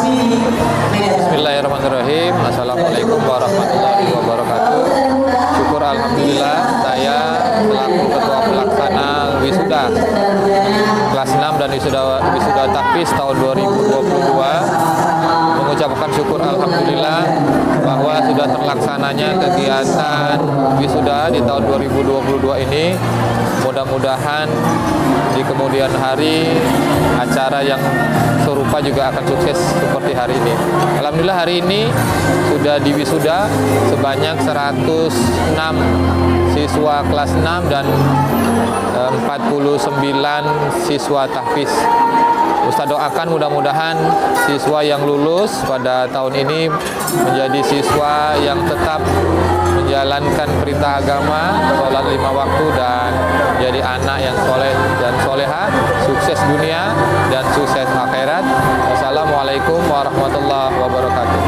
Bismillahirrahmanirrahim. Assalamualaikum warahmatullahi wabarakatuh. Syukur alhamdulillah saya selaku ketua pelaksana wisuda kelas 6 dan wisuda tahfiz tahun 2022 mengucapkan syukur alhamdulillah bahwa sudah terlaksananya kegiatan wisuda di tahun 2022 ini. Mudah-mudahan di kemudian hari acara yang serupa juga akan sukses seperti hari ini. Alhamdulillah hari ini sudah diwisuda sebanyak 106 siswa kelas 6 dan 49 siswa tahfiz. Ustaz doakan mudah-mudahan siswa yang lulus pada tahun ini menjadi siswa yang tetap menjalankan perintah agama, sholat 5 waktu dan menjadi anak yang soleh dan soleha, sukses dunia dan sukses akhirat. Wassalamualaikum warahmatullahi wabarakatuh.